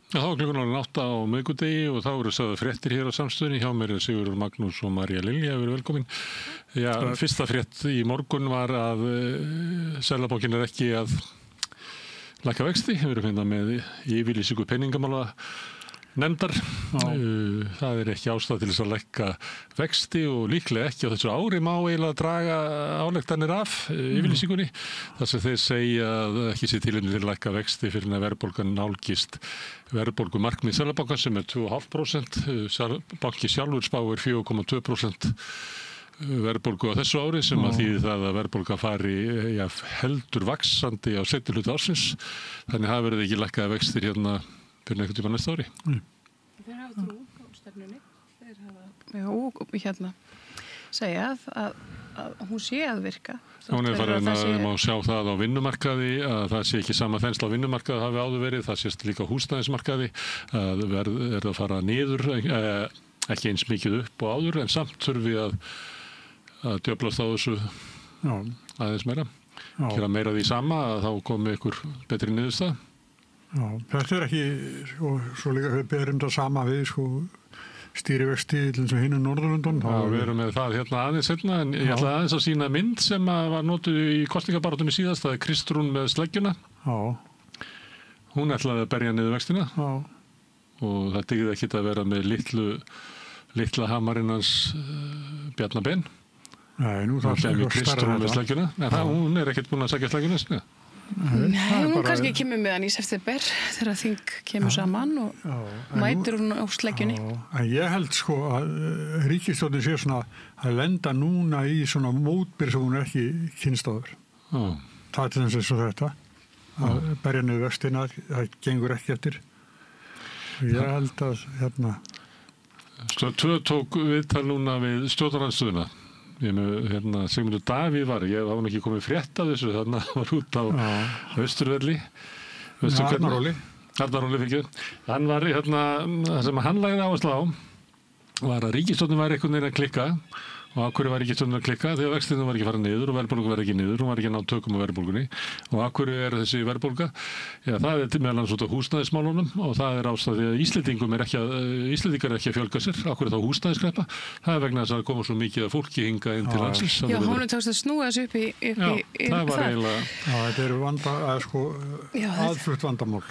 Já, þá klukkan orðin 8 á miðvikudegi og þá eru sagðar fréttir hér á Samstöðinni. Hjá mér Sigurður Magnús og María Lilja, verið velkomin. Já, fyrsta frétt í morgun var að Seðlabankinn ekki að lækka vexti. Við erum hérna með yfirlýsingu peningamála nefndar. Það ekki ástæða til þess að lækka vexti og líklega ekki á þessu ári má eiginlega draga álektanir af yfirlýsingunni. Þar sem þeir segja að ekki sé tilefni til að lækka vexti fyrir að verðbólgan nálgist verðbólgumarkmið Seðlabankans sem 2,5%. Banki sjálfur spáir 4,2% verðbólgu á þessu ári sem að þýðir það að verðbólga fari heldur vaxandi á seinni hluta ársins. Þannig hafa verið ekki lækkaði vextir hérna fyrir einhvern tíma næsta ári. Þeir hafa trú á stefnunni. Þeir hafa segja að hún sé að virka. Hún farin að má sjá það á vinnumarkaði að það sé ekki sama þensla á vinnumarkaði hafi áður verið. Það sést líka á húsnæðismarkaði að verð að fara niður, ekki eins mikið upp og áður en samt þurfi að djöflast á þessu aðeins meira. Gera meira því sama að þá komi ykkur betri niðurstað. Já, þetta ekki, svo líka við berum það sama við, stýrivexti til þess að hinn Norðurlöndum. Já, við erum með það hérna aðeins hérna, en ég ætla aðeins að sýna mynd sem var notuð í kosningabaráttunni síðast, það Kristrún með sleggjuna. Já. Hún ætlaði að berja niður vextina. Já. Og það dygði ekki að vera með litla hamarinn hans Bjarna Ben. Nei, nú það er eitthvað Kristrún með sleggjuna. En hún ekkert búin að segja sleggjuna sinni. Nei, hún kannski kemur með hann í september þegar þing kemur saman og mætir hún á sleggjunni. En ég held að ríkisstjórnin sé svona að lenda núna í svona mótbyr sem hún ekki kynst áður. Það til þess að þetta að berja niður vextina, það gengur ekki eftir. Ég held að Tvö tók viðtal núna við stjórnarandstöðuna. Ég með Sigmundur Davíð ég var ekki komið frétt af þessu þarna var út á Austurvelli Arnaróli fyrir hann var það sem hann lagði áherslu á var að ríkisstjórnin var einhvern veginn að klikka og af hverju var ríkisstjórnin að klikka þegar vextina var ekki fara niður og verðbólga var ekki niður hún var ekki að ná tökum á verðbólgunni og af hverju þessi verðbólga það meðal annars út á húsnæðismálunum og það ástæða því að Íslendingar ekki að fjölga sér af hverju þá húsnæðiskreppa það vegna þess að koma svo mikið að fólki hinga inn til landsins Já, honum tókst að snúa þessu upp í það var eiginlega þetta aðflutt vandamál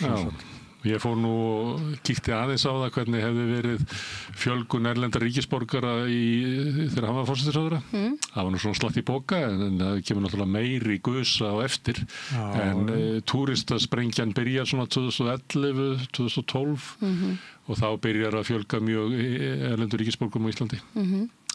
Ég fór nú og kíkti aðeins á það hvernig hefði verið fjölgun erlendra ríkisborgara þegar hann var forsætisráðherra. Það var nú svona slatt í boka en það kemur náttúrulega meiri gusa á eftir. En túristasprengjan byrjar svona 2011, 2012 og þá byrjar að fjölga mjög erlendur ríkisborgurum á Íslandi.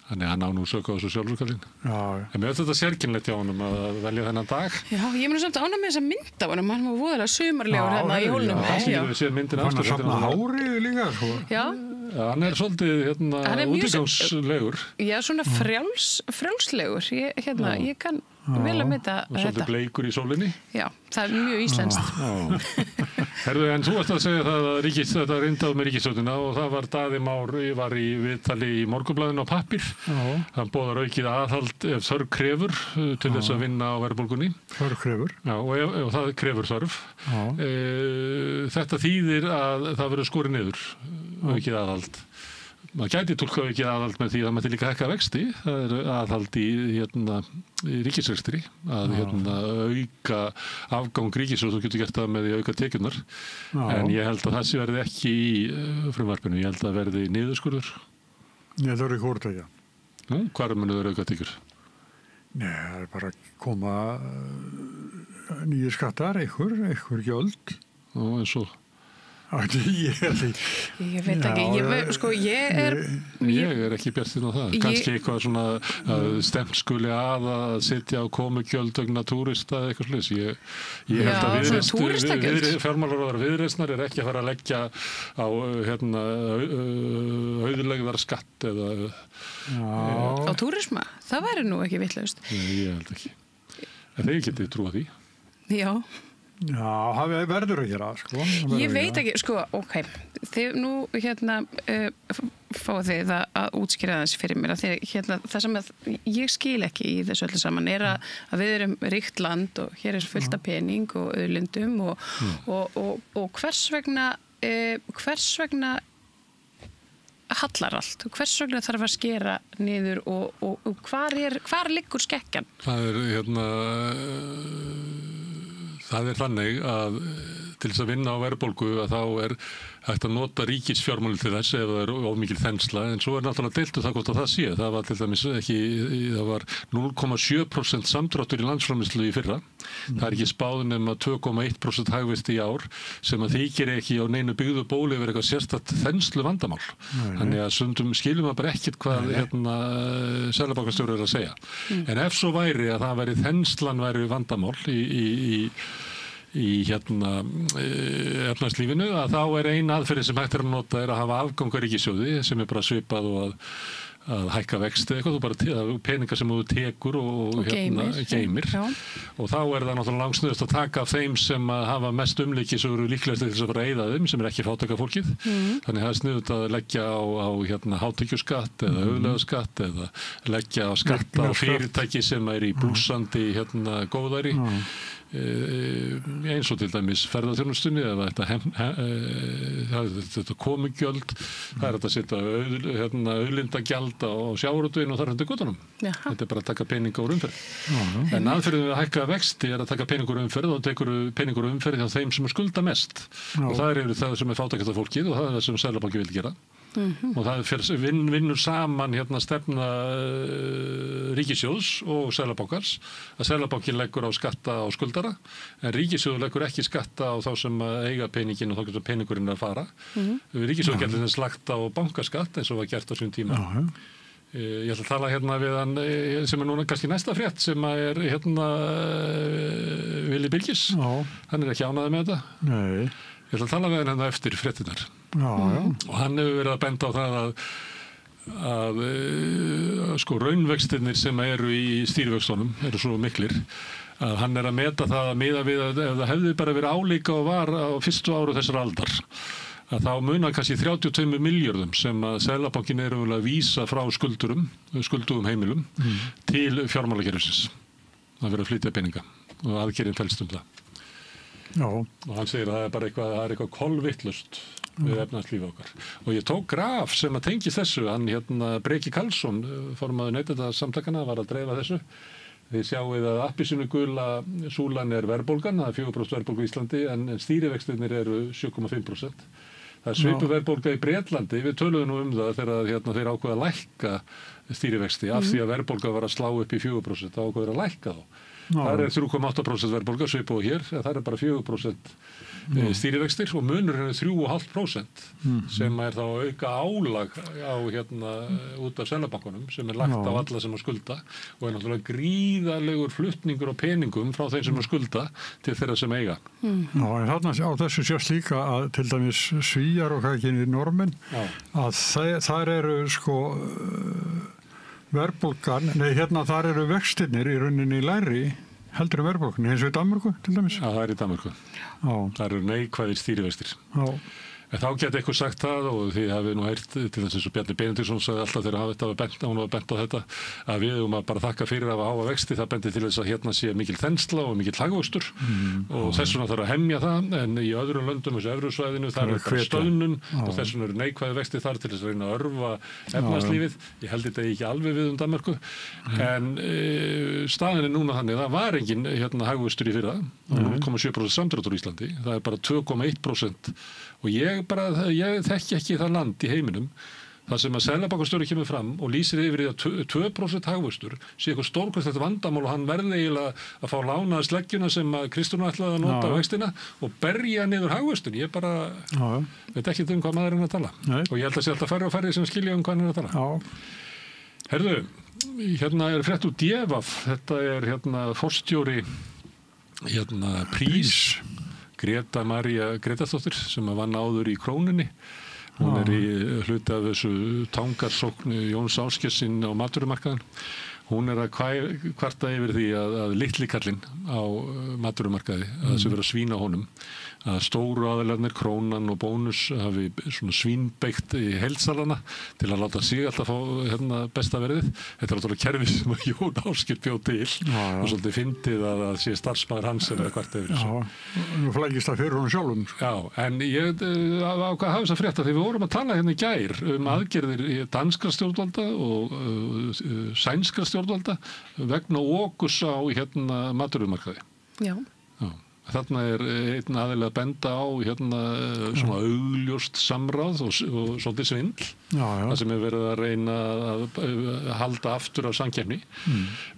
Þannig að hann á nú söku á þessu sjálfsökallin. En mér þetta sérkennilegt hjá honum að velja þennan dag. Já, ég mun samt ánægð með þessa mynd af honum. Hann var voðalega sumarlegur hérna í jólnum. Við séum myndin aftur. Hann safna hárið líka. Já. Hann svolítið útigangslegur. Já, svona frjálslegur. Ég kann vel að mynda þetta. Svolítið bleikur í sólinni. Já, það mjög íslenskt. Herðu, en þú varst að segja það að þetta reyndað með ríkisstjórnina og það var Daði Már var í viðtali í Morgunblaðinu á pappír. Hann boðar aukið aðhald ef þörf krefur til þess að vinna á verðbólgunni. Þörf krefur. Já, og það krefur þörf. Þetta þýðir að það verður skorið niður aukið aðhald. Maður gæti túlkað aukið aðhald með því að það mætti líka hækka vexti. Það aðhald í ríkisrekstri að auka afgang ríkissjóðs og getur gert það með því að auka tekjurnar. En ég held að það verði ekki í frumvarpinu. Ég held að verði niðurskurður. Nei, það eru hvort ekki. Hvar munu þeir auka tekjur? Nei, það er bara að koma nýjir skattar, einhver gjöld. Eins og Ég veit ekki, ég er ekki bjartinn á það. Kannski eitthvað svona stemt skuli að sitja á komugjöld vegna túrista eða eitthvað slíks. Ég held að fjármálaráðherra Viðreisnar ekki að fara að leggja á auðlegðar skatt eða á túrisma. Það væri nú ekki vitlaust. Ég held ekki. En þeir getið trúa því. Já. Já, það verður að gera, Ég veit ekki, þið nú fáið þið að útskýra þessi fyrir mér að það sem ég skil ekki í þessu öllu saman að við erum ríkt land og hér fullt af pening og auðlindum og hvers vegna hvers vegna hallar allt? Hvers vegna þarf að skera niður og hvar liggur skekkjan? Það er þannig að til þess að vinna á verðbólgu að þá hægt að nota ríkisfjármálin til þess ef það of mikil þensla, en svo náttúrulega deilt það hvort að það sé. Það var til dæmis það var 0,7% samdráttur í landsframleiðslu í fyrra. Það er ekki spáð nema 2,1% hagvexti í ár sem að þykir ekki á neinu byggðu bóli yfir eitthvað sérstakt þenslu vandamál. Þannig að stundum skilum við bara ekkert hvað seðlabankastjóri að segja. En ef svo væri að það væri þenslan væri vandamál í efnahagslífinu, að þá ein aðferð sem hægt að nota að hafa afgang á ríkissjóði sem bara svipað og að hækka vexti eitthvað, þú bara peningar sem þú tekur og geymir. Og þá það náttúrulega langsniðust að taka af þeim sem hafa mest umleiki sem eru líklegast til þess að fara að eyða þeim, sem ekki fátækafólkið. Þannig það sniðugt að leggja á hátekjuskatt eða auðlegðarskatt eða leggja á skatta á fyrirtæki sem í blússandi góðæri. Eins og til dæmis ferðaþjónustunni eða þetta komugjöld, það að setja auðlindagjald á sjávarútveginn og þar hendur göttunum. Þetta bara að taka peninga úr umferð. En aðferðin við að hækka vexti að taka peninga úr umferð og tekur peninga úr umferð hjá þeim sem skulda mest. Og það það sem fátækasta fólkið og það það sem Seðlabanki vil gera. Og það vinnur saman stefna ríkissjóðs og Seðlabankans að Seðlabankin leggur á skatta á skuldara en ríkissjóður leggur ekki skatta á þá sem eiga peningin og þá getur peningurinn að fara. Ríkissjóður getur þess lagt á bankaskatt eins og var gert á sín tíma. Ég ætla að tala við hann sem núna kannski næsta frétt sem Vili Birgis. Hann ekki ánægður með þetta. Nei. Ég ætla að tala við hann eftir fréttinnar. Og hann hefur verið að benda á það að raunvextirnir sem eru í stýrivöxtunum eru svo miklir að hann að meta það að miða við að ef það hefði bara verið álíka og var á fyrstu áru þessar aldar að þá munar kannski 32 milljörðum sem að Seðlabankinn að vísa frá skuldugum heimilum til fjármálakerfisins. Það verið að flytja peninga og aðgerðin felst það. Og hann segir að það er eitthvað kolvittlust við efnahagslífi okkar. Og ég tók graf sem að tengi þessu, hann Breki Karlsson, formaður Neytendasamtakanna, var að dreifa þessu. Þið sjáið að appelsínugula súlan verðbólgan, það 4% verðbólga í Íslandi, en stýrivextirnir eru 7,5%. Það svipu verðbólga í Bretlandi, við töluðum nú það þegar þeir ákveða að lækka stýrivexti af því að verðbólga var að slá upp í 4%, þá ákveður að lækka þá. Það 3,8% verðbólga svipað og hér, það bara 4% stýrivextir og munur 3,5% sem þá auka álag á út af Seðlabankanum sem lagt á alla sem skulda og náttúrulega gríðarlegur flutningur á peningum frá þeim sem skulda til þeirra sem eiga. En þarna á þessu sést líka að til dæmis Svíar og ekki Normenn að þar eru verðbólgan, þar eru vextirnir í rauninni lægri heldur verðbólgan, eins og í Danmörku til dæmis. Já, það í Danmörku. Það eru neikvæðir stýrivextir. En þá geti eitthvað sagt það og þið hafið nú heyrt til þess að Bjarni Benediktsson sagði alltaf þegar hún var bent á þetta að við bara þakka fyrir að hafa vexti, það bendi til þess að sé mikil þensla og mikil hagvöxtur og þess vegna þarf að hemja það en í öðrum löndum þessu evrusvæðinu þar bara stöðnun og þess vegna eru neikvæði vexti þar til þess að reyna að örva efnahagslífið. Ég held þetta ekki alveg við Danmörku en staðin núna þannig það var engin hagvöxtur í fyrra 0,7% samdráttur í Íslandi, það bara 2,1% og ég þekki ekki það land í heiminum þar sem að Seðlabankastjóri kemur fram og lýsir yfir í að 2% hagvöxtur sé eitthvað stórkostlegt vandamál og hann verði eiginlega að fá lánaða sleggjuna sem að Kristrún ætlaði að nota á vextina og berja niður hagvöxtun. Ég veit ekki hvað maður er að tala. Og ég held að sé alltaf færri og færri sem skilja hvað hann er að tala. Herðu, frétt úr Djefaf. Þetta forstjóri Prís Greta María Gretarsdóttir sem vann áður í Krónunni. Hún í hluti af þessu tangarsókn Jóns Ásgeirsson á matvörumarkaðinn hún að kvarta yfir því að litli kallinn á matvörumarkaði, að þessu vera svína honum, að stóru aðilarnir, Krónan og Bónus hafi svona svínbeikt í heildsalana til að láta sig alltaf fá besta verðið. Þetta náttúrulega kerfi sem Jón Ásgeir bjó til og svolítið fyndið að sé starfsmaður hans sem kvarta yfir þessu. Nú flækist það fyrir honum sjálfum. Já, en ég ákvað að hafa þess að frétta því við vorum að tala í gær aðgerðir danskra stjórnvalda og sænskra stjórnvalda vegna okus á matvörumarkaði. Já. Þarna einn aðilega að benda á svona augljóst samráð og svolítið svindl. Það sem verið að reyna að halda aftur af samkeppni.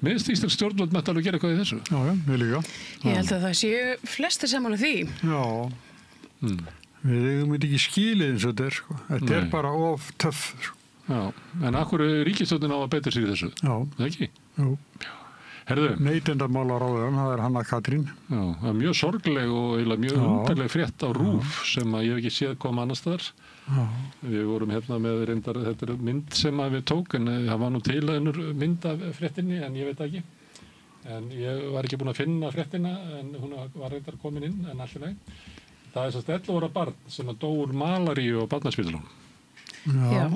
Mér finnst íslensk stjórnvöld mætti alveg gera eitthvað í þessu. Já, við líka. Ég held að það séu flestir sammála því. Já. Við eigum ekki skilið eins og þetta sko. Þetta bara of töff. Já, en akkur ríkisstjórnin á að beita sér í þessu? Já. Ekki? Jú. Herðu. Neytendamálaráðherrann, það Hanna Katrín. Já, það mjög sorgleg og eiginlega mjög undarleg frétt á RÚV sem að ég hef ekki séð koma annars staðar. Við vorum með reyndar, þetta mynd sem að við tók, en það var nú til önnur mynd af fréttinni, en ég veit ekki. En ég var ekki búin að finna fréttina, en hún var reyndar komin inn, en allir nei. Það er 11 ára barn sem að dó úr malaríu á barnaspítalunum. Já.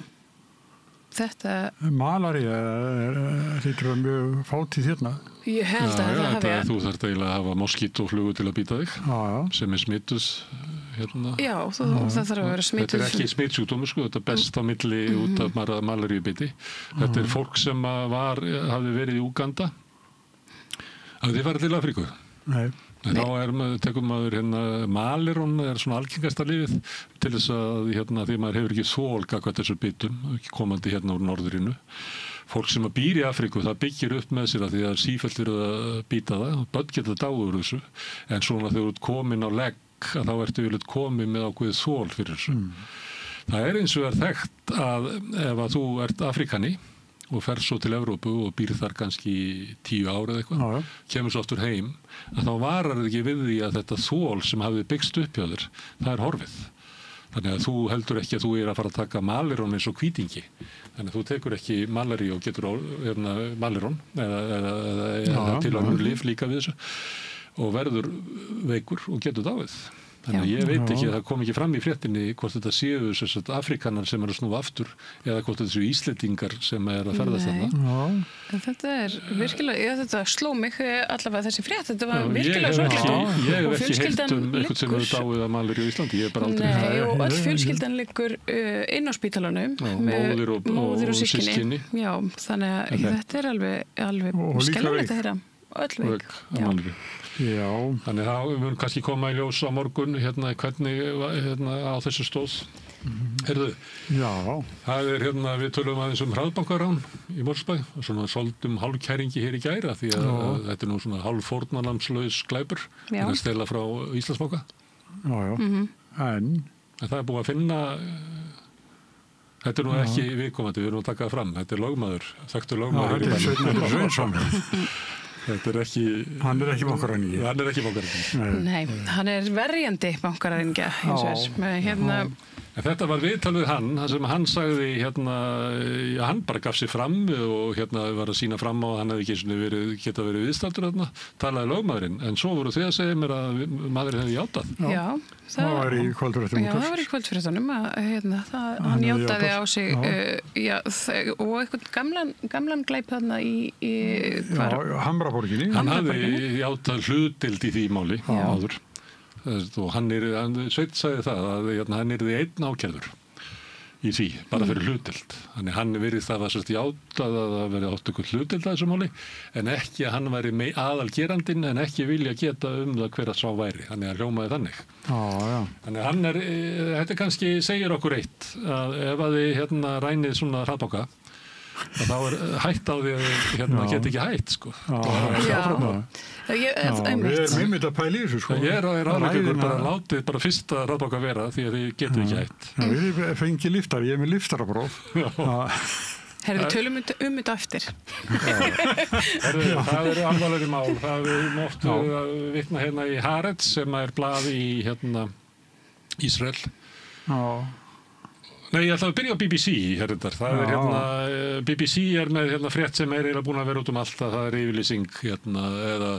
Þetta... Malaría hlýtur að mjög fátíð hérna. Ég held að það hafi... Þú þarft eiginlega að hafa moskítoflugu til að býta þig, sem smituð hérna. Já, það þarf að vera smituð. Þetta ekki smitsjúkdómur, sko, þetta best á milli út af malaríubiti. Þetta fólk sem hafði verið í Úganda. Þið farið til Afríku? Nei. Þá tekum maður malirón, svona algengasta lyfið til þess að því maður hefur ekki þol gagnvart þessu bitum, komandi úr norðrinu. Fólk sem býr í Afríku, það byggir upp með sér að því að sífellt eru að býta það, börn geta dáið úr þessu, en svona þegar þú ert komin á legg, þá ertu yfirleitt komin með ákveðið þol fyrir þessu. Það eins og þekkt að ef að þú ert Afríkani og fer svo til Evrópu og býr þar kannski 10 ár eða eitthvað, kemur svo aftur heim, að þá varar þið ekki við því að þetta þol sem hafði byggst upp hjá þér, það er horfið. Þannig að þú heldur ekki að þú að fara að taka malirón eins og hvítingi. Þannig að þú tekur ekki malarí og getur malirón eða til önnur lyf líka við þessu og verður veikur og getur dáið. Þannig að ég veit ekki að það kom ekki fram í fréttinni hvort þetta séu Afrikanar sem að snúa aftur eða hvort þetta séu Íslendingar sem að ferðast þarna. Þetta virkilega, þetta sló mig allavega þessi frétt, þetta var virkilega sorglegt. Ég hef ekki heyrt eitthvað sem hefur dáið að malaríu í Íslandi, ég hef bara aldrei heyrt. Nei, og öll fjölskyldan liggur inn á spítalanum, móðir og systkini. Já, þannig að þetta er alveg skelfilegt að heyra. Öll veik. Já. Þannig að við munum kannski koma í ljós á morgun hvernig á þessu stóð. Heyrðu, það við tölum aðeins hraðbankarán í Mosfellsbæ, svona soldum hálfkæringi hér í gæra því að þetta er nú svona hálffórnarlamslaus glæpur að stela frá Íslandsbanka. En það er búið að finna, þetta er nú ekki viðkomandi, við erum að taka það fram, þetta er lögmaður, þekktur lögmaður í Sveinn Sveinsson. Þetta er ekki... Hann er ekki bankaræningi. Hann er ekki bankaræningi. Nei, hann er verjandi bankaræningi, En þetta var viðtal við hann sem hann sagði hann bara gaf sig fram og var að sýna fram á að hann hefði ekki geta verið viðstaddur talaði lögmaðurinn, en svo voru þið að segja mér að maðurinn hefði játað. Já, það var í kvöldfréttunum. Já, það var í kvöldfréttunum að hann játaði á sig og eitthvað gamlan glæp þarna í Hamraborginni. Hann hafði játað hlutdeild í því máli áður. Og Sveinn sagði það að hann yrði einn ákærður í því, bara fyrir hlutdeild. Þannig hann virðist að það játað að það verið átt ykkur hlutdeild að þessu máli, en ekki að hann væri aðalgerandinn en ekki vilja geta það hver að sá væri. Þannig að hljómaði þannig. Þannig að þetta kannski segir okkur eitt, að ef að þið rænið svona hraðbanka, þá er hætt á því að geta ekki hætt, sko. Við erum einmitt að pæla í þessu, sko. Ég er aðleikur bara látið bara fyrsta hraðbanka vera því að þið getið ekki hætt. Við fengið liftar, ég er með liftarapróf. Herðu, við tölum þetta eftir. Það eru alvarlegri mál. Það er móttu að vitna í Haaretz sem er blað í Ísrael. Nei, ég ætla að byrja á BBC herrindar. Það hérna, BBC með frétt sem eiginlega búin að vera út allt að það yfirlýsing eða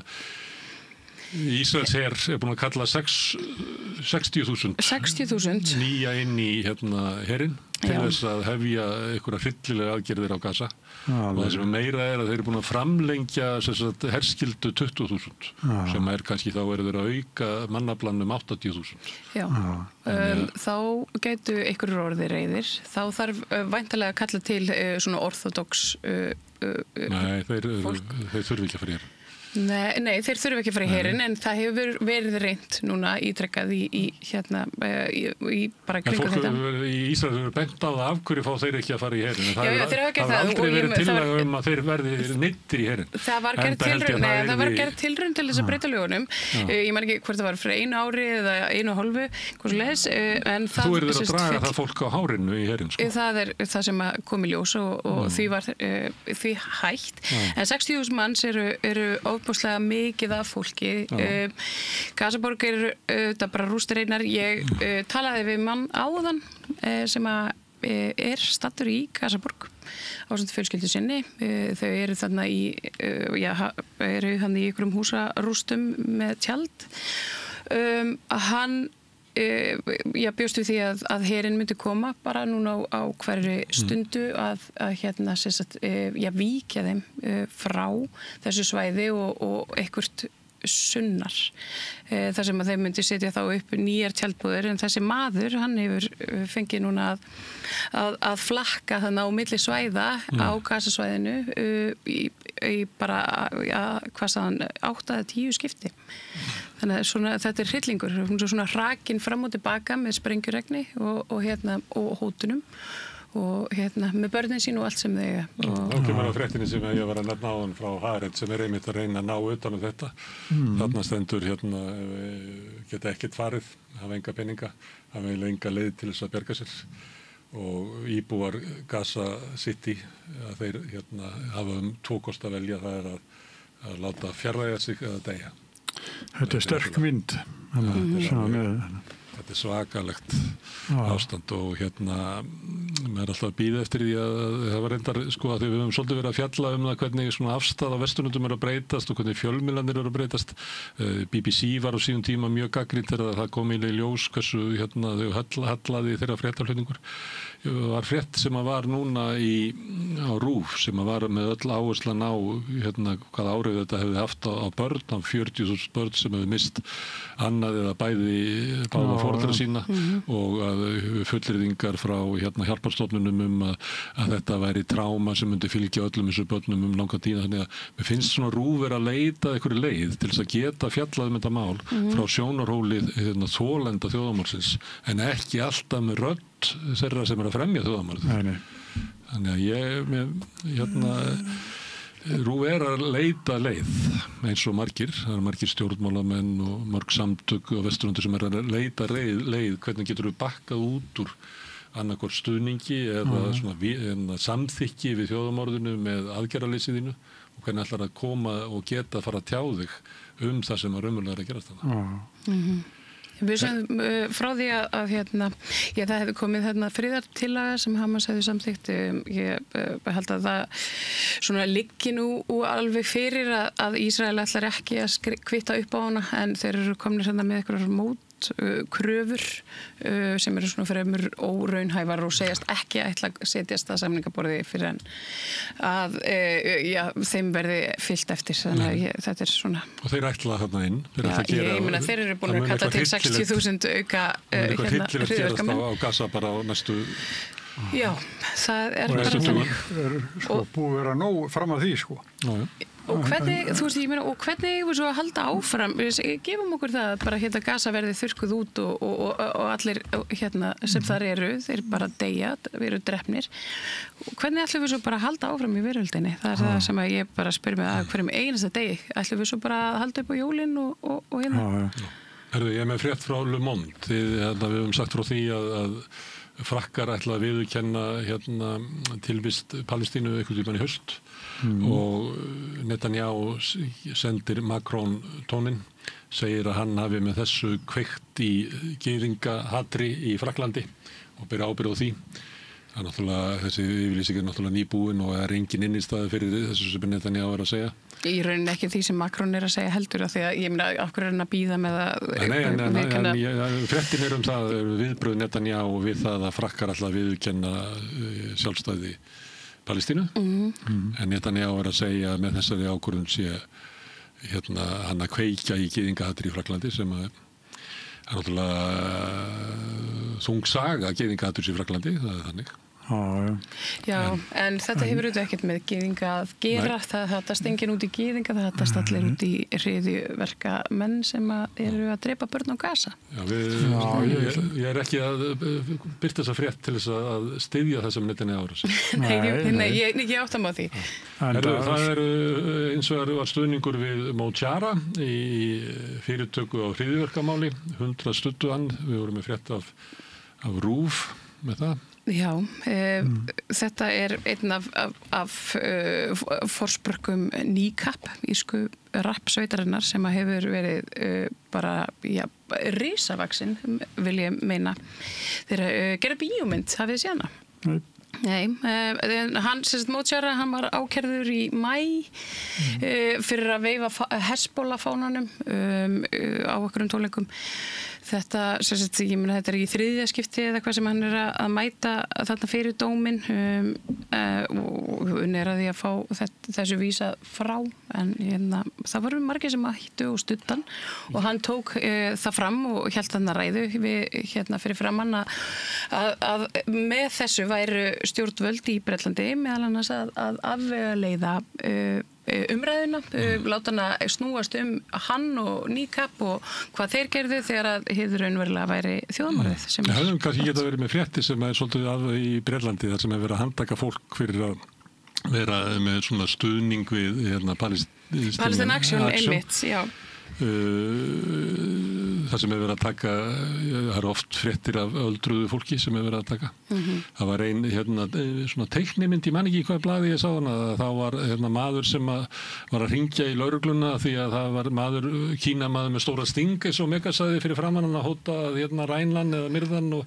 Ísraels her búin að kalla 60.000 nýja inn í herinn til þess að hefja einhverja hryllilega aðgerðir á Gaza og það sem meira að þeir eru búin að framlengja herskildu 20.000 sem kannski þá eru þeir að auka mannaflann 80.000. Já, þá gætu einhverjur orðið reiðir, þá þarf væntanlega að kalla til svona orthodox Nei, þeir þurfi ekki að fara hér. Nei, þeir þurfa ekki að fara í herinn en það hefur verið reynt núna ítrekkað í bara kringu þetta. En fólk í Ísrael hefur bent á það af hverju fá þeir ekki að fara í herinn. Það hefur aldrei verið tillaga að þeir verði neyddir í herinn. Það var gerð tilraun til þess að breyta lögunum. Ég man ekki hvort það var fyrir 1 ári eða 1,5 en þú eru þeir að draga það fólk á hárinu í herinn. Það er það sem kom í ljós og því hægt. En 60.000 manns eru ofboðslega mikið af fólki. Gazaborg þetta bara rústir einar. Ég talaði við mann áðan sem er staddur í Gazaborg ásamt fjölskyldu sinni. Þau eru þarna eru í einhverjum húsarústum með tjald. Hann bjóst við því að herinn myndi koma bara núna á hverri stundu að víkja þeim frá þessu svæði og eitthvert sunnar þar sem að þeim myndi setja þá upp nýjar tjaldbúðir en þessi maður, hann hefur fengið núna að flakka þannig á milli svæða á Gazasvæðinu í bara, hvað sagði hann, 8-10 skipti. Þannig að þetta er hryllingur, hún er svona hrakin fram og tilbaka með sprengjuregni og hótunum og með börnin sín og allt sem þau eiga. Þá kemur á fréttinni sem ég var að nefna áðan frá Haaretz sem er einmitt að reyna að ná utan þetta. Þarna stendur geta ekkert farið, hafa enga peninga, hafa enga leið til þess að bjarga sér og íbúar Gaza City að þeir hafa 2 kost að velja, það er að láta fjarlægja sig eða deyja. Þetta er sterk vind. Þetta er svakalegt ástand og maður er alltaf að bíða eftir því að það var reyndar að því við höfum svolítið verið að fjalla það hvernig svona afstæð á Vesturlöndum er að breytast og hvernig fjölmiðlarnir eru að breytast. BBC var á sínum tíma mjög gagnrýnt þegar það kom í ljós hversu þau hallaði þeirra fréttaflutningur. Það var frétt sem var núna á RÚV sem var með öll áherslan á hvað árið þetta hefði haft á börn, á 40.000 börn sem hefði mist annað eða báða foreldra sína og að fullyrðingar frá hjálparstofnunum að þetta væri tráma sem myndi fylgja öllum þessu börnum langa tíma. Þannig að mér finnst svona RÚV vera að leita einhverju leið til þess að geta fjallað þetta mál frá sjónarhólið þolenda þjóðarmálsins en ekki alltaf með rödd þeirra sem er að fremja þjóðarmálið. Þannig að RÚV er að leita leið eins og margir, það eru margir stjórnmálamenn og mörg samtök á Vesturlöndum sem er að leita leið hvernig getur við bakkað út úr annarkvort stuðningi eða samþykki við þjóðarmorðinu með aðgerðarleysiðinu og hvernig ætlar að koma og geta að fara að tjá þig það sem að raunverulega er að gerast þarna. Við sem frá því að það hefði komið friðartillaga sem Hamas hefði samþykkt. Ég held að það svona liggi nú alveg fyrir að Ísrael ætlar ekki að kvitta upp á hana en þeir eru komnir með einhverjar mótkröfur sem eru svona fremur óraunhæfar og segjast ekki ætla að setjast að samningaborði fyrir en að þeim verði fyllt eftir. Þannig að þetta er svona. Og þeir ætla þarna inn. Ég meina þeir eru búin að kalla til 60.000 auka hryllilegt gerast á Gaza bara á næstu. Já, það er bara þannig. Búið að vera nóg fram að því Og hvernig, og hvernig eigum við svo að halda áfram? Gefum okkur það að bara Gaza verði þurrkuð út og allir sem þar eru, þeir bara deyja, við eru drepnir. Hvernig ætlum við svo bara að halda áfram í veröldinni? Það er það sem ég bara spyr mig að hverjum einasta degi. Ætlum við svo bara að halda upp á jólin og Herðu, ég með frétt frá Le Monde. Við höfum sagt frá því að Frakkar ætla að viðurkenna tilvist Palestínu einhvern tímann í haust og Netanyahu sendir Macron tóninn, segir að hann hafi með þessu kveikt í gyðingahatri í Frakklandi og bera ábyrgð á því. Það náttúrulega, þessi yfirlýsing náttúrulega nýbúin og engin innistæði fyrir þessu sem Netanyahu að segja. Í rauninni ekki því sem Macron að segja heldur af því að ég meina af hverju hann að bíða með að... Fréttin það, viðbrögð Netanyahu við það að Frakkar alltaf viðurkenna sjálfstæði Palestínu. En Netanyahu að segja með þessari ákvörðun sé hann að kveikja í gyðingahatri í Frakklandi sem að náttúrulega þung saga gyðingahaturs í Frakklandi, það þannig. Já, en þetta hefur auðvitað ekkert með gyðinga að gera, það hattast enginn út í gyðinga, það hattast allir út í hryðjuverka menn sem eru að drepa börn á Gaza. Ég ekki að birta þessa frétt til þess að styðja þessum Netanyahu ára. Nei, ég átta mig á því. Það eins og var stuðningur við Mótjara í fyrirtöku á hryðjuverkamáli, 100 studdu hann, við vorum með frétt af RÚV með það. Já, þetta einn af forsprökkum NICAP, írsku rappsveitarinnar sem hefur verið bara, risavaxin, vil ég meina. Þeir gera bíómynd, hafið þið séð hana? Nei, hann, Mótjara, hann var ákærður í maí fyrir að veifa Hezbollah-fánanum á okkurum tónleikum. Þetta, ég meina, þetta í þriðja skipti eða hvað sem hann að mæta þarna fyrir dóminn og að því að fá þessu vísa frá en það voru margir sem hittu og studdan og hann tók það fram og hélt þarna ræðu fyrir framann að með þessu væru stjórnvöld í Bretlandi meðal annars að afleiða umræðuna, láta hana snúast hann og NICAP og hvað þeir gerðu þegar að hið raunverulega væri þjóðmorðið. Það hefðum kannski geta verið með frétti sem svolítið að í Bretlandi þar sem hefur verið að handtaka fólk fyrir að vera með svona stuðning við Palestine Action, einmitt, já. Það sem hefur verið að taka, það eru oft fréttir af öldruðu fólki sem hefur verið að taka. Það var svona teiknimynd, ég man ekki í hvaða blaði ég sá hana, þá var maður sem var að hringja í lögregluna því að það var Kínamaður með stóra sting eins og megasæði fyrir framann að hóta rænlan eða myrðan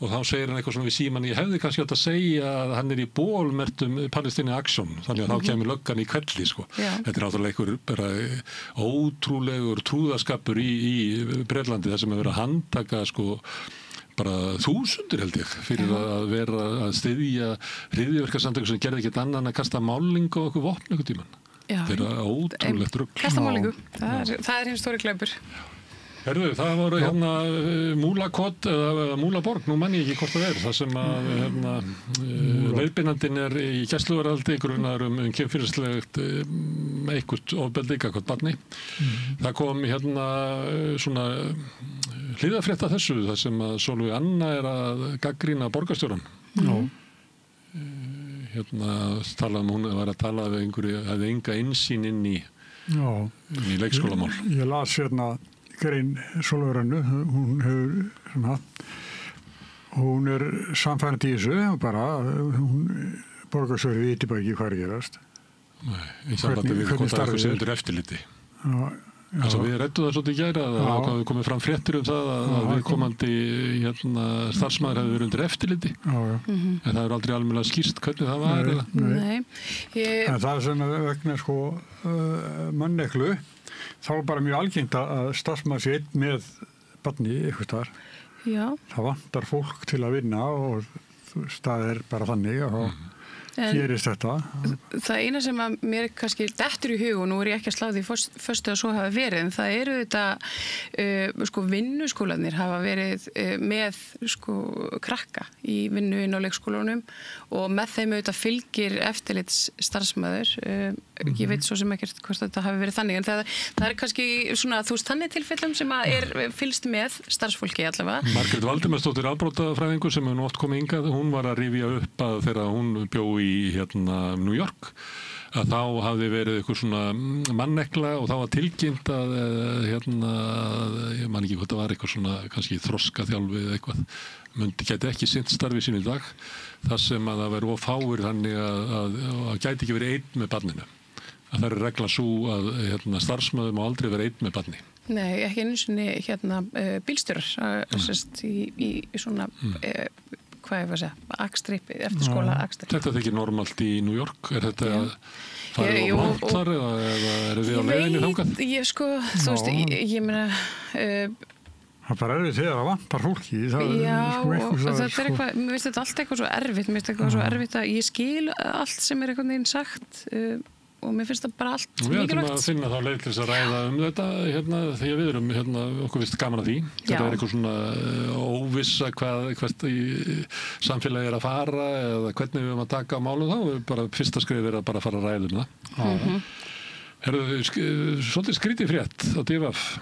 og þá segir hann eitthvað svona við síman, ég hefði kannski átt að segja að hann í bólmertum Palestine Action, þannig að þá kemur löggan í kvelli, sko. Þetta náttúrulega einhver bara ótrúlegur trúðaskapur í Bretlandi þar sem hefur verið að handtaka, sko, bara þúsundir held ég, fyrir að vera að styðja hryðjuverkasamtök sem gerði ekkert annan að kasta máling og okkur vopn einhvern tímann. Þetta ótrúlegt rugl. Kasta málingu, það hinn stóri klaupur. Herðu, það voru Múlakot eða Múlaborg, nú mann ég ekki hvort það það sem að leiðbeinandinn í gæsluvarðhaldi grunaður kynferðislegt eitthvað ofbeldi gagnvart barni. Það kom svona hliðarfrétta þessu, þar sem að Sólveig Anna að gagnrýna borgarstjórann. Hún var að tala við einhverju, hefði enga innsýn inn í leikskólamál. Ég las grein Sólveigu Annu, hún samfærandi í þessu og bara, borgarstjóri viti bara ekki hvað gerast. Nei, í sambandi við hvort það eitthvað sé undir eftirliti. Við rættum það svolítið í gæra að það hafi komið fram fréttir það að viðkomandi starfsmaður hefði verið undir eftirliti. En það er aldrei almennilega skýrt hvernig það var. Nei. En það sem vegna manneklu þá er bara mjög algengt að starfsmaður sé einn með barni eitthvað þar. Það vantar fólk til að vinna og það er bara þannig að gerist þetta. Það eina sem að mér kannski dettur í hug og nú ég ekki að slá því föstu að svo hafa verið en það eru þetta vinnuskólanir hafa verið með krakka í vinnu inn á leikskólanum og með þeim auðvitað fylgir eftirlits starfsmaður. Ég veit svo sem ekkert hvort þetta hafi verið þannig en það er kannski svona þannig tilfellum sem að fylgst með starfsfólki allavega. Margrét Valdimarsdóttir afbrotafræðingur sem hefur oft komið hingað, hún var að rifja upp að þegar hún bjó í New York að þá hafði verið eitthvað svona mannekla og þá var tilkynnt að ég man ekki hvað það var eitthvað svona kannski þroskaþjálfi eða eitthvað gæti ekki sinnt starfi sín í dag þar sem að það verið of fáir þannig að gæti ekki verið einn með barninu að það er regla svo að starfsmaður má aldrei vera einn með barni. Nei, ekki einu sinni bílstjórar í svona hvað ég var að segja, akstri, eftir skóla akstri. Þetta er ekki normalt í New York, þetta að farið á langt þar eða eru þið á leiðinni þangað? Þú veist, ég meina... Það er bara erfitt þegar það vantar fólki. Þetta er eitthvað, mér finnst þetta allt eitthvað svo erfitt, mér finnst eitthvað svo erfitt að ég skil allt sem er einhvern veginn sagt og mér finnst það bara allt mikilvægt. Við ætlum að finna þá leið til þess að ræða þetta þegar við erum okkur vist gaman að því. Þetta er eitthvað svona óvissa hvert í samfélagi að fara eða hvernig við erum að taka á málum þá. Bara fyrsta skrif að bara fara að ræða það. Herðu, svolítið skrítið frétt á DVF.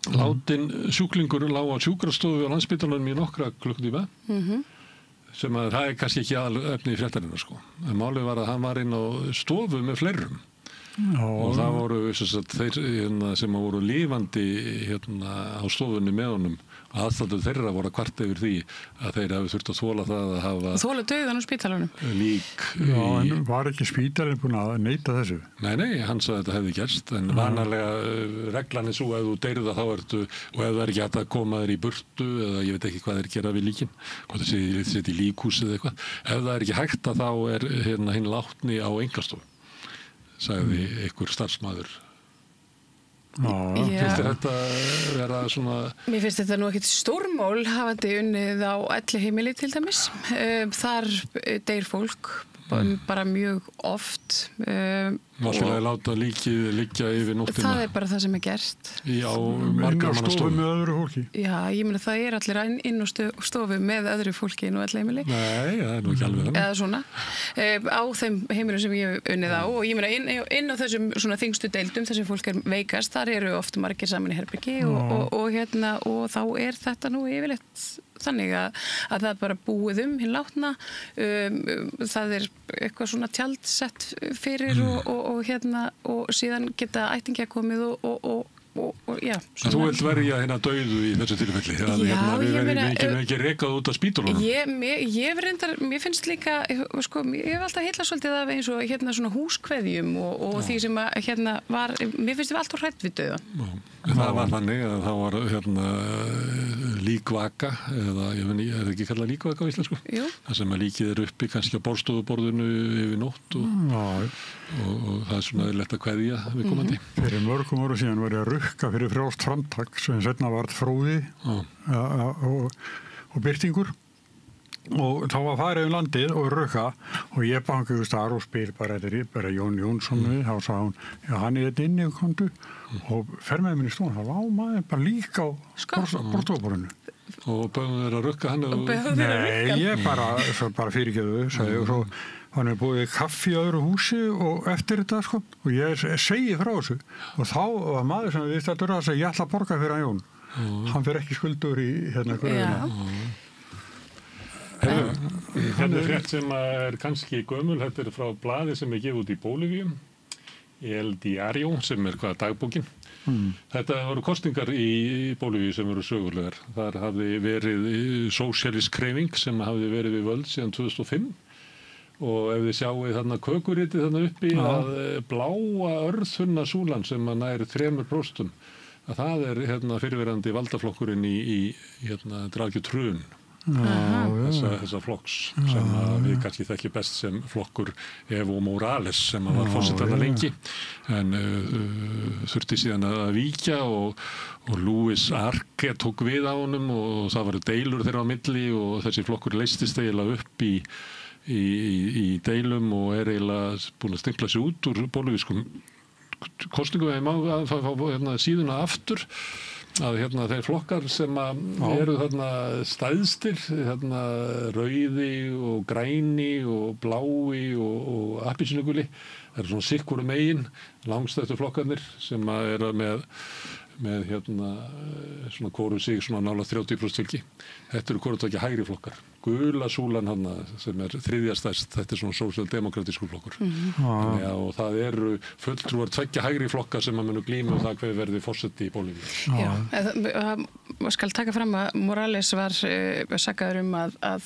Látin sjúklingur lá á sjúkrastofu á Landspítalanum í nokkra klukkutíma sem að það er kannski ekki aðalefni í fréttarinnar sko. En málið var að hann var inn á stofu með fleirum og það voru þeir sem voru lifandi á stofunni með honum aðstæður þeirra voru að kvarta yfir því að þeir hafi þurft að þola það að hafa þola dauðan á spítalanum lík en var ekki spítalinn búin að neita þessu? Nei, hann sagði að þetta hefði gerst en vanalega reglan er svo að þú deyrða þá ertu og ef það er ekki hægt að koma þér í burtu eða ég veit ekki hvað þeir gera við líkin hvort það setja í líkhús eða eitthvað ef það er ekki hægt að þá er hinn látni á engastofu sagði einhver starfsmaður Finnst þér þetta vera svona... Mér finnst þetta nú ekkert stórmál hafandi unnið á elliheimili til dæmis. Þar deyr fólk bara mjög oft. Náttúrulega láta líkið liggja yfir nóttina. Það er bara það sem er gert. Á margra manna stofu með öðru fólki. Já, ég meina það er allir inn á stofu með öðru fólki inn á elliheimili. Nei, það er nú ekki alveg það. Eða svona. Á þeim heimilum sem ég hef unnið á og ég meina inn á þessum svona þyngstu deildum þar sem fólk er veikast, þar eru oft margir saman í herbergi og þá er þetta nú yfirleitt þannig að það er bara búið hinn látna það er eitthvað svona tjald sett fyrir og síðan geta ættingja komið og já. Þú vilt verja hérna dauðu í þessu tilfelli við verðum ekki rekað út af spítulunum. Mér finnst líka sko, ég hef alltaf heillað svolítið af eins og svona húskveðjum og því sem að var, mér finnst við alltaf hrædd við dauðan. Það var þannig að það var líkvaka eða ég veit ekki, er það ekki kallað líkvaka á íslensku? Jú. Það sem að líkið er uppi kannski á borðstofuborðinu yfir nótt og það er svona lett að kveðja viðkomandi. Fyrir mörgum árum síðan var ég að rukka fyrir frjálst framtak sem seinna varð fróði og byrtingur og þá var farið landið og rukka og ég bankaði þar og spil bara Jón Jónsson við, þá sagði hún, já hann er þetta inni og komdu og fer með minni stofan, þá lá maður bara líka á borðstofuborðinu. Og bauðum þeir að rukka hann? Nei, ég bara fyrirgefðu, sagði og svo hann er búið kaffi í öðru húsi og eftir þetta sko og ég segi frá þessu og þá var maður sem við stættur að segja ég ætla að borga fyrir hann Jón. Hann fer ekki skuldur í hverjuna. Þetta er frétt sem er kannski gömul, þetta er frá blaði sem er gefið út í Bólivíu, El Diario, sem er dagbókin. Þetta voru kosningar í Bólivíu sem eru sögulegar. Þar hafði verið Socialist Craving sem hafði verið við völd síðan 2005 og ef þið sjáið þarna kökuritið þarna uppi að bláa örþunna súlan sem nær 3% að það er fyrirverandi valdaflokkurinn í Draghi Trun. Þessa flokks sem við kannski þekki best sem flokkur Evo Morales sem var forsetana lengi en þurfti síðan að víkja og Luis Arce tók við á honum og það var deilur þeirra á milli og þessi flokkur leystist eiginlega upp í deilum og er eiginlega búin að stimpla sig út úr bólivískum kosningum að fá síðuna aftur að þeir flokkar sem eru stæðstir rauði og græni og blái og appelsínuguli það eru svona sikkur megin langstættu flokkarnir sem eru með svona hvoru sig svona nála 30% fylgi. Þetta eru hvoru ekki hægri flokkar. Gula súlan sem er þriðja stærst, þetta er svona sósíaldemókratískur flokkur. Og það eru fulltrúar tveggja hægri flokkar sem munu glíma það hver verði forseti í Bólivíu. Já, það skal taka fram að Morales var sakaður að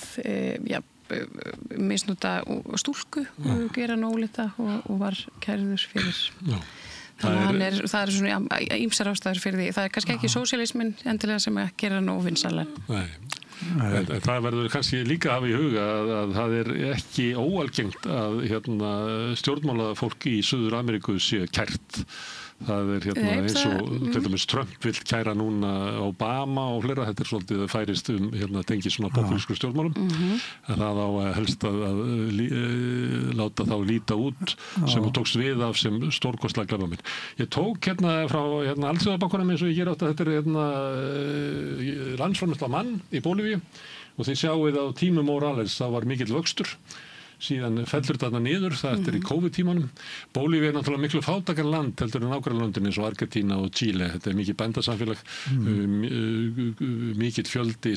misnota stúlku og gera nólita og var kærður fyrir Þannig það er svona ýmsar ástæður fyrir því. Það er kannski ekki sósíalismin endilega sem að gera hann óvinsalega. Nei. En það verður kannski líka að hafa í huga að það er ekki óalgengt að stjórnmálafólk í Suður Ameríku sé kært. Það er eins og til dæmis Trump vill kæra núna Obama og fleira, þetta er svolítið að færist tengið svona populísku stjórnmálum en það á helst að láta þá líta út sem þú tókst við af sem stórkostlega glæpaminn. Ég tók frá Alþjóðabankanum eins og ég þetta er landsframleiðsla mann í Bólívíu og þið sjáið á tímum Morales það var mikill vöxtur. Síðan fellur þarna niður, það eftir í COVID-tímanum. Bólívía er náttúrulega miklu fátækara land heldur en nágrannalöndin eins og Argentína og Chile. Þetta er mikið bændasamfélag, mikill fjöldi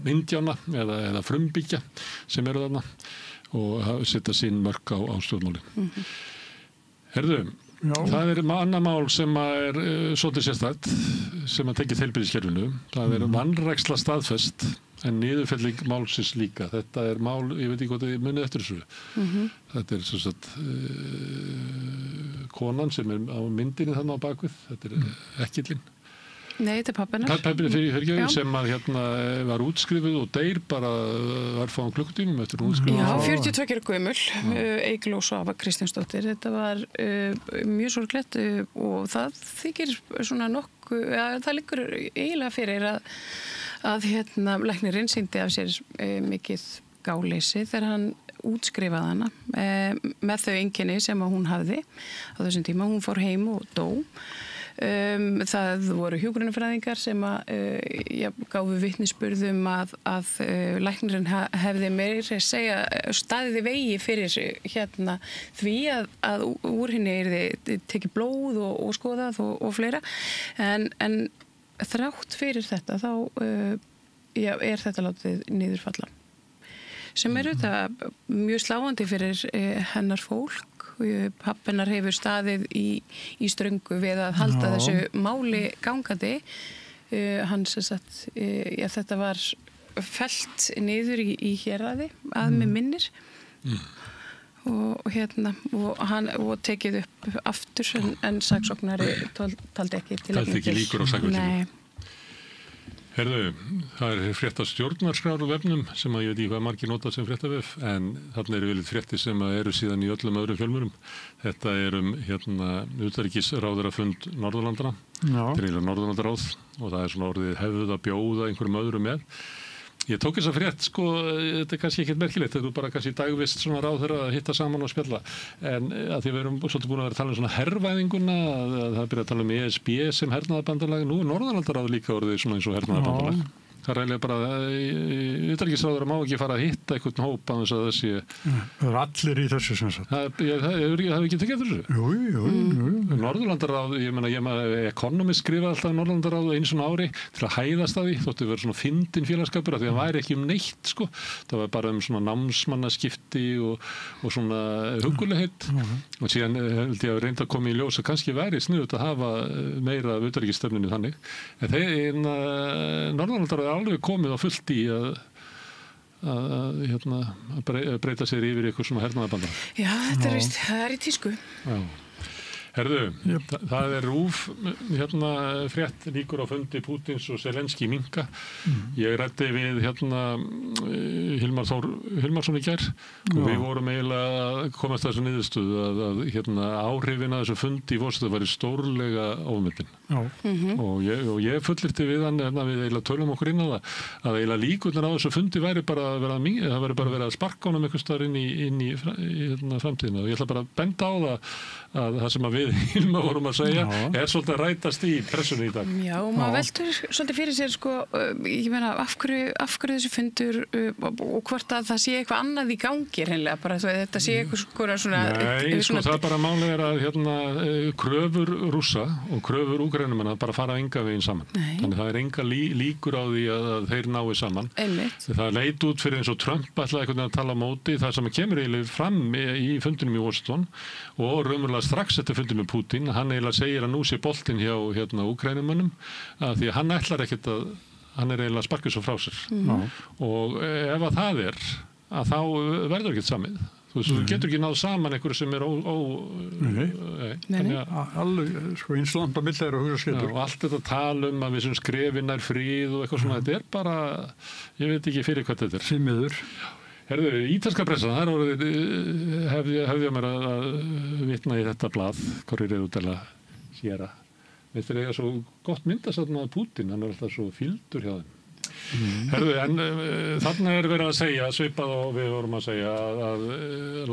indjána eða frumbyggja sem eru þarna og setja sín mörk á stjórnmáli. Herðu, það er annað mál sem er svolítið sérstætt sem að tekið heilbrigðiskerfinu. Það er vanræksla staðfest en niðurfelling málsins líka. Þetta er mál, ég veit ekki hvað þið munið eftir þessu. Þetta er svo sagt konan sem er á myndinni þarna á bakvið. Þetta er ekkillinn. Nei, þetta er pappinnar. Pappinnar fyrir sem að var útskrifuð og deyr bara örfáum klukkutímum eftir hún útskrifuð. Já, 42 ára gömul, Eygló Svava Kristjánsdóttir. Þetta var mjög sorglegt og það þykir svona það liggur eiginlega fyrir að læknirinn sýndi af sér mikið gáleysi þegar hann útskrifaði hana með þau einkenni sem að hún hafði á þessum tíma. Hún fór heim og dó. Það voru hjúkrunarfræðingar sem gáfu vitnisburðum að læknirinn hefði meira segja staðið í vegi fyrir því að úr henni yrði tekið blóð og skoðað og fleira en þrátt fyrir þetta þá er þetta látið niðurfalla sem það mjög sláandi fyrir hennar fólk. Pappinnar hefur staðið í ströngu við að halda þessu máli gangandi. Þetta var fellt niður í héraði að með minnir og tekið upp aftur en saksóknari taldi ekki til taldi ekki líkur á sakveitingu. Nei. Herðu, það er frétta stjórnarskrár á vefnum sem að ég veit ekki hvað margir nota sem fréttavef en þarna eru fréttir sem eru síðan í öllum öðrum fjölmiðlum. Þetta er utanríkisráðherrafund Norðurlandana. Þetta er eiginlega Norðurlandaráð og það er svona orðið hefð að bjóða einhverjum öðrum með. Ég tók þessa frétt, þetta er kannski ekkert merkilegt, þetta er bara kannski dagvist svona ráðherra að hitta saman og spjalla. En að því við erum svolítið búin að vera að tala um svona herrvæðinguna, að það byrja að tala um ESB sem hernaðarbandalag, nú er Norðurlandaráð líka orðið svona eins og hernaðarbandalag. Það er eiginlega bara, utanríkisráðherra má ekki fara að hitta einhvern hóp að þess að þessi... Það er allir í þessu sem sagt. Það hefur ekki tekið eftir þessu? Jú. Norðurlandaráð, Economist skrifaði alltaf Norðurlandaráð einu svona ári til að hæðast að því, þóttu verið svona fyndin félagskapur af því að það væri ekki neitt, sko. Það var bara svona námsmannaskipti og svona hugulegheit. Og síðan held ég að reynda að koma í ljós að kannski væri sniðugt að hafa meira af utanríkisstefnunni þannig. En Norðurlandaráð alveg komið á fullt í að breyta sér yfir eitthvað svona hernaðarbanda. Já, þetta er víst, það er í tísku. Já. Herðu, það er RÚV frétt líkur á fundi Pútins og Zelenskí minka. Ég ræddi við Hilmar Þór Hilmarsson í gær og við vorum eiginlega að komast að þessu niðurstöðu að áhrifin að þessu fundi í Washington væri stórlega ofmetin. Og ég fullyrti við hann við eiginlega tölum okkur inn á það að eiginlega líkurnar á þessu fundi væri bara að vera að sparka honum einhvers staðar inn í framtíðina og ég ætla bara að benda á að það sem að við Hilma vorum að segja er svolítið að rætast í pressunni í dag. Já, og maður veldur svolítið fyrir sér ég meina af hverju þessu fundur og hvort að það sé eitthvað annað í gangi hreinlega, bara þetta sé eitthvað svona... Nei, það bara málið er að kröfur Rússa og kröfur Úkraínumanna bara fara enga veginn saman. Þannig það er enga líkur á því að þeir nái saman. Einmitt. Það leit út fyrir eins og Trump ætlaði einhvern veginn að tala á móti það sem kemur eiginlega fram í fundinum í Washington og raunverulega strax eftir fundinum með Pútín, hann eiginlega segir að nú sé boltinn hjá Úkraínumönnum að því að hann ætlar ekkert hann er eiginlega sparkið svo frá sér og ef að það er að þá verður ekkert samið Þú getur ekki náð saman einhverju sem alveg, sko, eins langt á milli og hugsa skilur. Og allt þetta tala að við sem skrefin fríð og eitthvað svona, þetta bara, ég veit ekki fyrir hvað þetta Því miður. Herðu, ítalska pressan, það hefði mér að vitna í þetta blað, Corriere della Sera. Þetta eiga svo gott myndast að Putin, hann alltaf svo fylgdur hjá þeim. Herðu, en þarna verið að segja, svipað og við vorum að segja að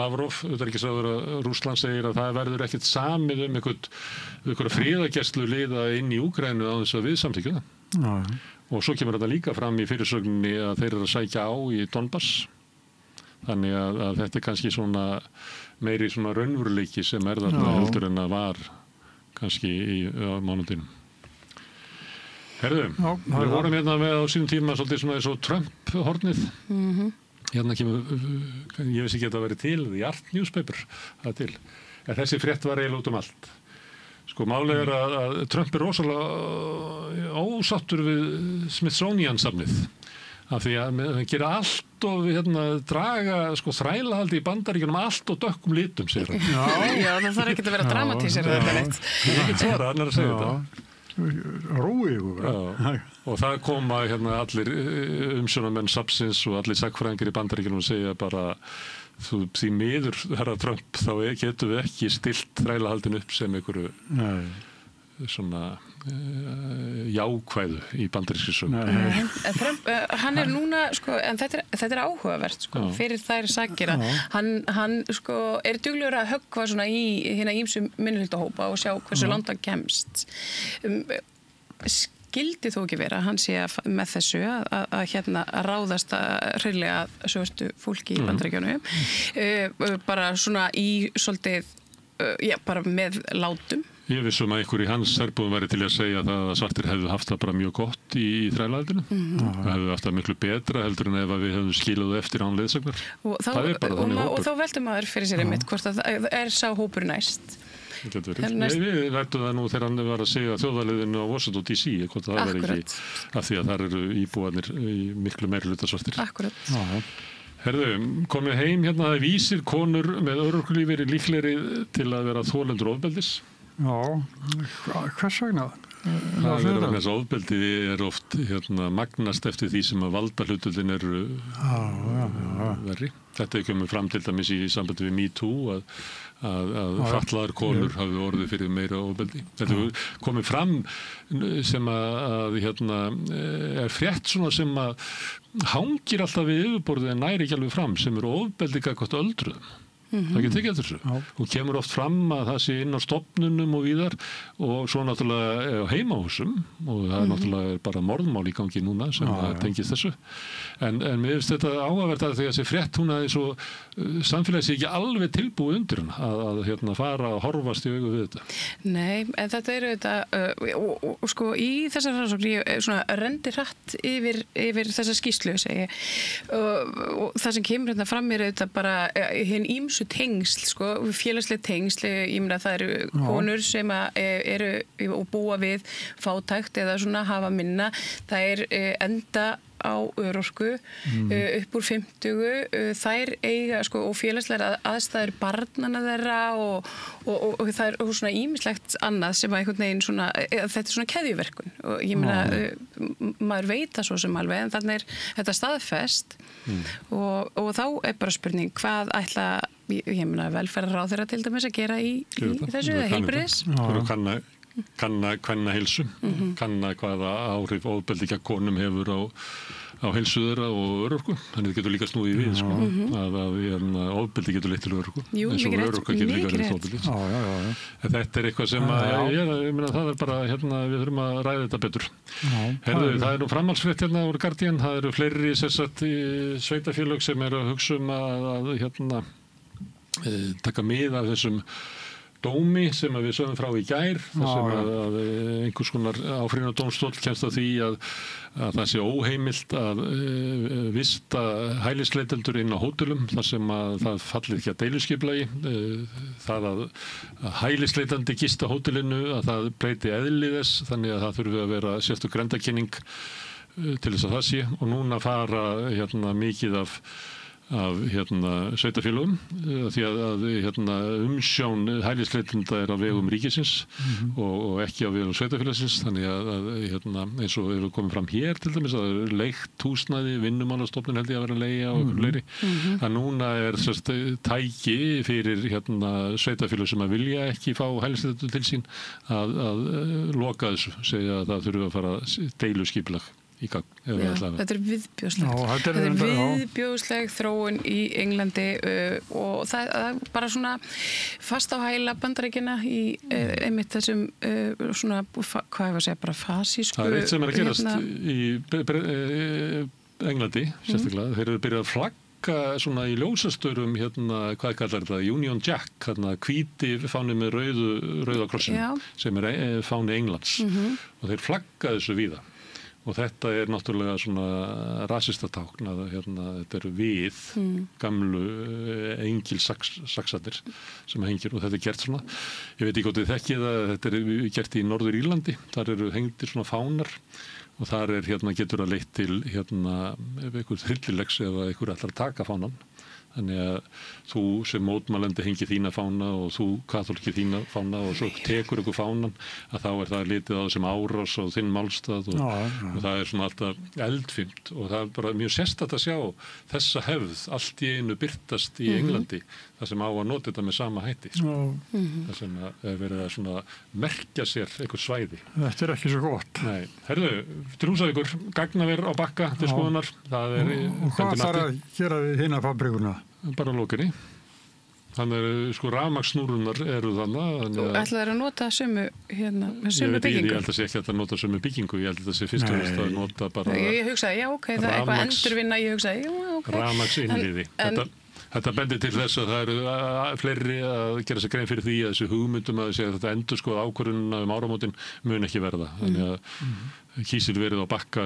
Lavrov, utanríkisráðherra Rússlands, segir að það verður ekkert samið einhverja friðargæslu liða inn í Úkraínu á þess að við samþykkja það. Og svo kemur þetta líka fram í fyrirsögninni að þeir eru að sækja á í Donbass. Þannig að þetta kannski svona meiri svona raunveruleiki sem þarna heldur en að var kannski á mánudinum. Herðu, við vorum hérna með á sínum tíma svolítið svona eins og Trump-hornið. Hérna kemur, ég veist ekki að það verið til, The Art Newspaper, það til. En þessi frétt var eiginlega út allt. Sko, málið að Trump rosalega ósáttur við Smithsonian-safnið. Af því að það gera allt og draga þrælahaldi í Bandaríkjunum allt og dökkum litum, segir hann. Já, það þarf ekki að vera dramatísera þetta neitt. Ég get svara, hann að segja þetta. Róið og það koma allir umsjónarmenn safnsins og allir sagnfræðingar í Bandaríkjunum og segja bara því miður herra Trump þá getum við ekki stillt þrælahaldin upp sem einhverju svona jákvæðu í bandarískri sögu. Trump, hann núna en þetta áhugavert fyrir þær sakir að hann duglegur að höggva svona í hina ýmsu minnihlutahópa og sjá hversu langt hann kemst. Skildi þó ekki vera hann sé með þessu að ráðast hreinlega svörtu fólki í Bandaríkjunum bara svona í svolítið bara með látum. Ég vissum að einhver í hans herbúðum væri til að segja það að svartir hefðu haft það bara mjög gott í þrælahaldinu. Það hefðu haft það miklu betra heldur en ef við hefðum skilað eftir án leiðsagnar. Það er bara þannig hópur. Og þá veldur maður fyrir sér einmitt hvort að það sá hópur næst. Við rættum það nú þegar hann var að segja þjóðarleiðinu á Washington DC, hvort það verði ekki af því að þar eru íbúarnir í miklu meiri hluta svartir. Akkurat. Herðu, komið heim það vísir konur með örorkulífeyri líklegri til að vera þolendur ofbeldis. Já, hvers vegna? Það er vegna þess að ofbeldi oft magnast eftir því sem að valdahlutullin eru verri. Þetta er komið fram til dæmis í sambandi við MeToo að fatlaðar konur hafi orðið fyrir meira ofbeldi. Þetta er komið fram sem að er frétt svona sem að hangir alltaf við yfirborðið en næri ekki alveg fram sem eru ofbeldi gagnvart öldruðum. Það getur ekki eftir þessu. Hún kemur oft fram að það sé inn á stofnunum og víðar og svo náttúrulega á heimahúsum og það er náttúrulega bara morðmál í gangi núna sem tengist þessu. En mér finnst þetta áhugavert að því að þessi frétt hún að svo samfélagi sé ekki alveg tilbúið undir hann að fara að horfast í augu við þetta. Nei, en þetta eru þetta í þessar rannsókn ég svona rendi hratt yfir þessa skýrslu segi og það sem kemur fram er þetta bara hinn ýmsu tengsl, félagsleg tengsl, ég meina það eru konur sem eru og búa við fátækt eða svona hafa minna, það er enda á örorku upp úr 50 þær eiga og félagslegar aðstæður barnana þeirra og það er svona ýmislegt annað sem að einhvern veginn svona þetta er svona keðjuverkun og ég meina maður veit það svo sem alveg en þannig er þetta staðfest og þá er bara spurning hvað ætla ég meina velferðarráðherra til dæmis að gera í þessu heilbrigðis kanna kvennaheilsu, kanna hvaða áhrif ofbeldi gegn konum hefur á heilsu þeirra og örorku. Þannig það getur líka snúið við, að ofbeldi getur leitt til örorku. Jú, eins og örorka getur líka leitt til ofbeldi. Þetta er eitthvað sem ég meina það er bara, við þurfum að ræða þetta betur. Það er nú framhaldsfrétt úr Guardian, það eru fleiri sveitafélög sem eru að hugsa að taka mið af þessum dómi sem við sögum frá í gær þar sem að einhvers konar áfrýjunardómstóll kemst að því að það sé óheimilt að vista hælisleitendur inn á hótelum þar sem að það fallir ekki að deiluskipulagi það að hælisleitandi gista hótelinu að það breyti eðli þess þannig að það þurfi að vera sérstök grenndarkynning til þess að það sé og núna fara mikið af sveitafélögum því að umsjón hælisleitenda á vegum ríkisins og ekki á vegum sveitafélagsins þannig að eins og eru komið fram hér til dæmis að það eru leigt húsnæði, Vinnumálastofnun held ég að vera að leigja og einhverju fleiri að núna tæki fyrir sveitafélög sem að vilja ekki fá hælisleitendur til sín að loka þessu, segja að það þurfi að fara deiluskipulag í gang. Þetta er viðbjóðslegt. Þetta er viðbjóðsleg þróun í Englandi og það er bara svona fast á hæla Bandaríkjanna í einmitt þessum svona, hvað ég var að segja, bara fasísku. Það er eitt sem er að gerast í Englandi, sérstaklega. Þeir eru byrjað að flagga svona í ljósastörum, hvað kallar þetta, Union Jack, hvíti fáni með rauða krossin, sem er fáni Englands og þeir flagga þessu víða. Og þetta er náttúrulega svona rasistatákn að þetta eru við gamlu engilsaxarnir sem hengir og þetta er gert svona. Ég veit ekki hvort þið þekkið að þetta er gert í Norður Írlandi. Þar eru hengdir svona fánar og þar er getur það leitt til einhver hryllilegs eða einhver ætlar að taka fánan. Þannig að þú sem mótmælandi hengi þína fána og þú kaþólki þína fána og svo tekur ykkur fánan að þá er það litið á sem árás og þinn málstað og það er svona alltaf eldfimt og það er bara mjög sérstakt að sjá þessa hefð allt í einu birtast í Englandi þar sem á að nota þetta með sama hætti. Það sem er verið að svona merkja sér einhver svæði. Þetta er ekki svo gott. Nei. Herðu, Trúsavíkur, gagnaver á Bakka til skoðunar. Og hvað þarf að gera við hina fabrikuna? Bara lókinni. Þannig rafmagnssnúrunar eru þannig. Og ætla þeir að nota sömu byggingu? Ég held að sé ekki að nota sömu byggingu. Ég held að það sé fyrst og fremst að nota bara... Ég hugsaði, já, ok, það er eitthvað endurvinna. Ég hugsaði, já, ok. Rafmagnsinnviði. Þetta bendir til þess að það eru fleiri að gera sér grein fyrir því að þessu hugmyndum að þetta endurskoða ákvörðunina áramótin mun ekki verða. Þannig að kísilverið á Bakka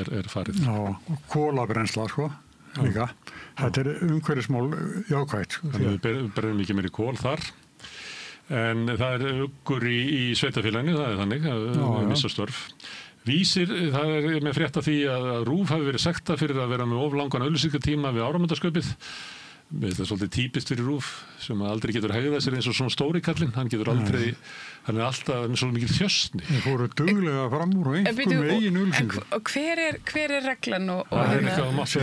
er farið. Já, og kolabrennsla, líka. Þetta er umhverfismál jákvætt. Þannig að við brennum ekki meiri kol þar. En það er uggur í sveitafélaginu, það er þannig, að missa störf. Vísir, það er með frétt af því að RÚV hafi verið sekta fyrir að vera með of langan auglýsingatíma við áramótasköpið. Það er svolítið típist fyrir RÚV sem aldrei getur hegðað sér eins og svona stóri kallinn. Hann er alltaf svo mikil þjösni. Þeir fóru duglega fram úr og einhver með eigin auglýsingu. Og hver er reglan? Það er eitthvað að mátti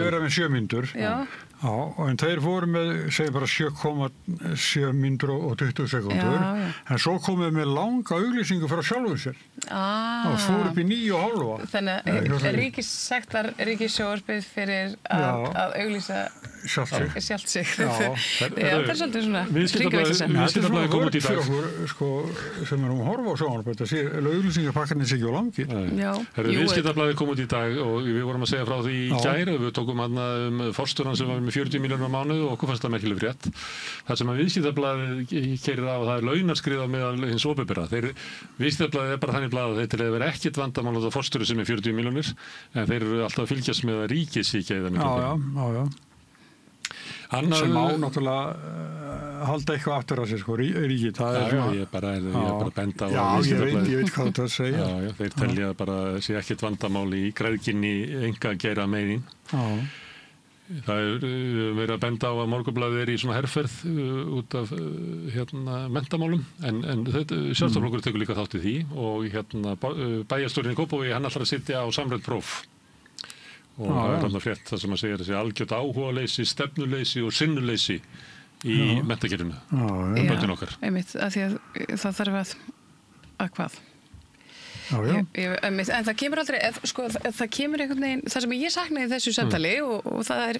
vera með 7 mínútur. Já, en þeir fóru með, segjum bara 7,7 mínútur og 20 sekúndur, en svo komið með langa auglýsingu frá sjálfum sér. Og fóru upp í 9,5. Þannig að ríkissjónvarpið fyrir að auglýsa sjálft sig. Það er svolítið svona ríkaveitlisa. Viðskiptablaðið kom út í dag. Sem erum að horfa á sjónvarpið, þetta auglýsingapakkarnir sé ekki á langi. Viðskiptablaðið kom út í dag og við vorum að segja frá því í gær. Við tókum forstjórann sem var með 40 milljónir á mánuð og okkur fannst það merkileg frétt. Það sem að Viðskiptablaðið keyrir á, það er launaskrið á meðal hins opinbera. Viðskiptablaðið er bara þannig blað að þeir til að vera ekkert vandamál á það forstjóri sem er 40 milljónir, en þeir eru alltaf að fylgjast með að ríkið sé ekki eða miklu. Já. Sem á náttúrulega halda eitthvað aftur á sér, ríkið. Ég er bara að benda á Viðskiptablaðið. Ég veit hvað það segja. Já, þeir telja bara sé ekkert vandamál í græðginni enga geira megin. Það er verið að benda á að Morgunblaðið er í svona herferð út af menntamálum en Sjálfstæðisflokkur tekur líka þátt í því og bæjarstjórinn í Kópavogi hann ætlar að sitja á samræmt próf og það er alltaf frétt það sem að segja þessi algjört áhugaleysi, stefnuleysi og sinnuleysi í menntakerfinu böndin okkar. Einmitt, af því að það þarf að hvað? En það kemur aldrei það kemur einhvern veginn það sem ég saknaði þessu samtali og það er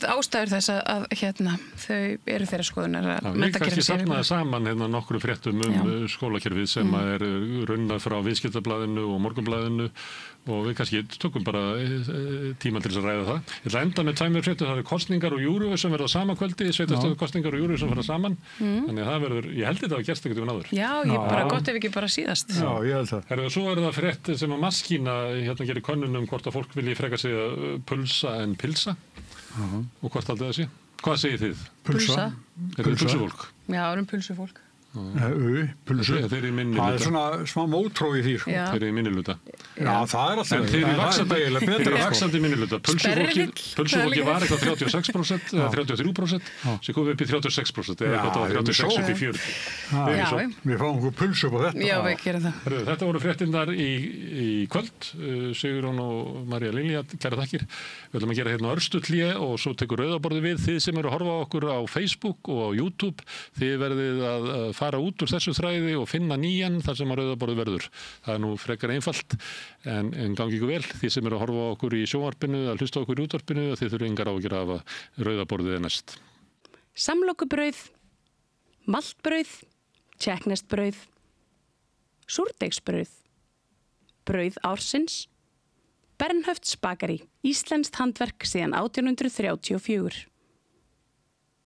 ástæður þess að þau eru þeirra skoðunar að Ég kannski safnaði saman nokkru fréttum skólakerfið sem er runnað frá Viðskiptablaðinu og Morgunblaðinu og við kannski tökum bara tíma til þess að ræða það. Ég ætla að enda með tveimur fréttum, það eru kosningar og Eurovision verða sama kvöldi, sveitarstjórn kosningar og Eurovision verða saman. Þannig að það verður, ég held þetta að gerst einhvern veginn áður. Já, ég bara gott ef ekki bara síðast. Já, ég held það. Svo er það frétt sem að Maskína gerir könnun hvort að fólk vilji frekar segja pulsa en pilsa. Og hvort haldið það sé? Hvað segir þið? Pulsa. Er þið pulsufólk? Já, erum pulsufólk. pulsu. Þeir eru í minni Það hluta. er svona smá mótrói í því, sko. Já. Þeir eru í minniluta. Já, það er alltaf. En þeir eru vaxandi. vaxandi minniluta. Pulsufólki var eitthvað 36% eða 33% sem kom upp í 36% eða eitthvað 36 upp í 40. Já. Við fáum okkur pulsu upp á þetta. Já, við gerum það. Þetta voru fréttinnar í kvöld. Sigurjón og María Lilja, kæra þakkir. Við ætlum að gera hérna örstutlé og svo tekur rauðaborðið við. Þið sem eru að horfa á okkur á Facebook og á YouTube, þið verðið að fara út úr þessu þræði og finna nýjan þar sem að rauðaborðið verður. Það er nú frekar einfalt en gangi ykkur vel. Þið sem eru að horfa á okkur í sjónvarpinu, að hlusta á okkur í útvarpinu, þið þurfum engar áhyggjur af að rauðaborðið er næst. Samlokubrauð, maltbrauð, tékkneskt-brauð, súrdeigsbrauð, brauð ársins, Bernhöfts bakari, íslenskt handverk síðan 1834.